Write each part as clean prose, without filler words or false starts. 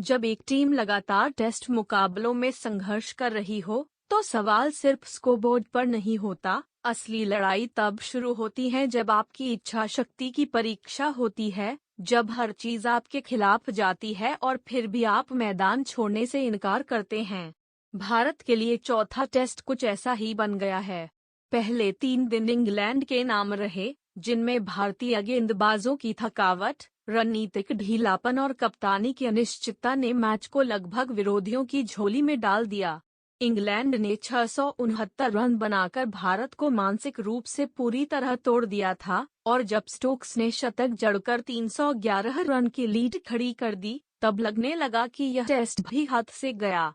जब एक टीम लगातार टेस्ट मुकाबलों में संघर्ष कर रही हो, तो सवाल सिर्फ स्कोरबोर्ड पर नहीं होता। असली लड़ाई तब शुरू होती है जब आपकी इच्छा शक्ति की परीक्षा होती है, जब हर चीज आपके खिलाफ जाती है और फिर भी आप मैदान छोड़ने से इनकार करते हैं। भारत के लिए चौथा टेस्ट कुछ ऐसा ही बन गया है। पहले 3 दिन इंग्लैंड के नाम रहे, जिनमें भारतीय गेंदबाजों की थकावट, रणनीतिक ढीलापन और कप्तानी की अनिश्चितता ने मैच को लगभग विरोधियों की झोली में डाल दिया। इंग्लैंड ने 669 रन बनाकर भारत को मानसिक रूप से पूरी तरह तोड़ दिया था, और जब स्टोक्स ने शतक जड़कर 311 रन की लीड खड़ी कर दी, तब लगने लगा कि यह टेस्ट भी हाथ से गया।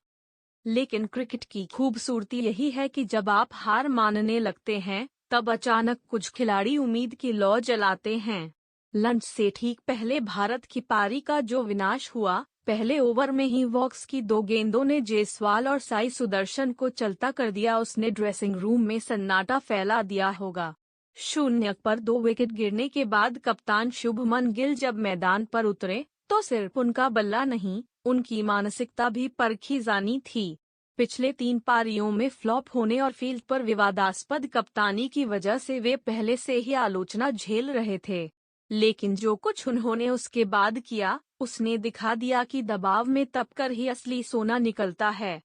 लेकिन क्रिकेट की खूबसूरती यही है कि जब आप हार मानने लगते हैं, तब अचानक कुछ खिलाड़ी उम्मीद की लौ जलाते हैं। लंच से ठीक पहले भारत की पारी का जो विनाश हुआ, पहले ओवर में ही वॉक्स की 2 गेंदों ने जायसवाल और साई सुदर्शन को चलता कर दिया। उसने ड्रेसिंग रूम में सन्नाटा फैला दिया होगा। 0 पर 2 विकेट गिरने के बाद कप्तान शुभमन गिल जब मैदान पर उतरे, तो सिर्फ उनका बल्ला नहीं, उनकी मानसिकता भी परखी जानी थी। पिछले 3 पारियों में फ्लॉप होने और फील्ड पर विवादास्पद कप्तानी की वजह से वे पहले से ही आलोचना झेल रहे थे। लेकिन जो कुछ उन्होंने उसके बाद किया, उसने दिखा दिया कि दबाव में तपकर ही असली सोना निकलता है।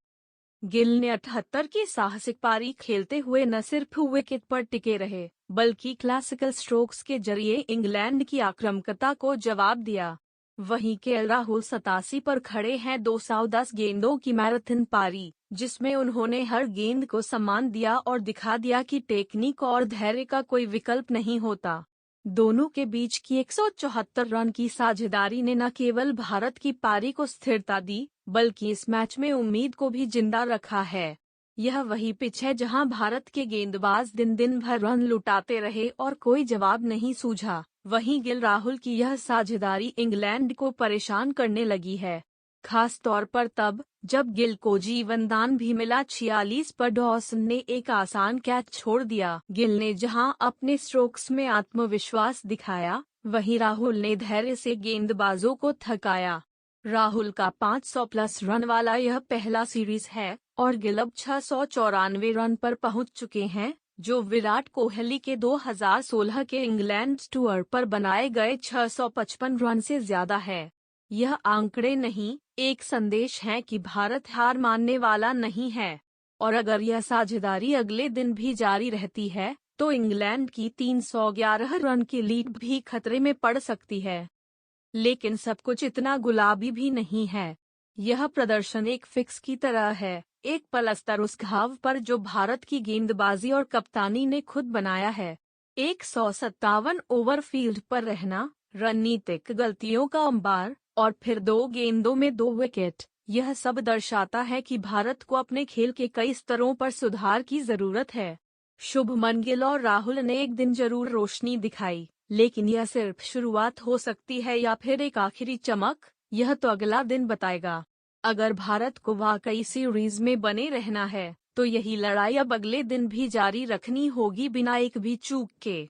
गिल ने 78 की साहसिक पारी खेलते हुए न सिर्फ विकेट पर टिके रहे, बल्कि क्लासिकल स्ट्रोक्स के जरिए इंग्लैंड की आक्रामकता को जवाब दिया। वहीं केएल राहुल 87 पर खड़े हैं। 210 गेंदों की मैराथन पारी, जिसमें उन्होंने हर गेंद को सम्मान दिया और दिखा दिया कि टेक्निक और धैर्य का कोई विकल्प नहीं होता। दोनों के बीच की 174 रन की साझेदारी ने न केवल भारत की पारी को स्थिरता दी, बल्कि इस मैच में उम्मीद को भी जिंदा रखा है। यह वही पिच है जहां भारत के गेंदबाज दिन भर रन लुटाते रहे और कोई जवाब नहीं सूझा। वहीं गिल राहुल की यह साझेदारी इंग्लैंड को परेशान करने लगी है, खास तौर पर तब जब गिल को जीवनदान भी मिला। 46 पर डॉसन ने एक आसान कैच छोड़ दिया। गिल ने जहां अपने स्ट्रोक्स में आत्मविश्वास दिखाया, वहीं राहुल ने धैर्य से गेंदबाजों को थकाया। राहुल का 500 प्लस रन वाला यह पहला सीरीज है, और गिल अब 694 रन पर पहुंच चुके हैं, जो विराट कोहली के 2016 के इंग्लैंड टूर पर बनाए गए 655 रन से ज्यादा है। यह आंकड़े नहीं, एक संदेश है कि भारत हार मानने वाला नहीं है, और अगर यह साझेदारी अगले दिन भी जारी रहती है, तो इंग्लैंड की 311 रन की लीड भी खतरे में पड़ सकती है। लेकिन सब कुछ इतना गुलाबी भी नहीं है। यह प्रदर्शन एक फिक्स की तरह है, एक पलस्तर उस घाव पर जो भारत की गेंदबाजी और कप्तानी ने खुद बनाया है। 157 ओवर फील्ड पर रहना, रणनीतिक गलतियों का अंबार, और फिर 2 गेंदों में 2 विकेट, यह सब दर्शाता है कि भारत को अपने खेल के कई स्तरों पर सुधार की जरूरत है। शुभमन गिल और राहुल ने एक दिन जरूर रोशनी दिखाई, लेकिन यह सिर्फ शुरुआत हो सकती है या फिर एक आखिरी चमक, यह तो अगला दिन बताएगा। अगर भारत को वाकई सीरीज में बने रहना है, तो यही लड़ाई अब अगले दिन भी जारी रखनी होगी, बिना एक भी चूक के।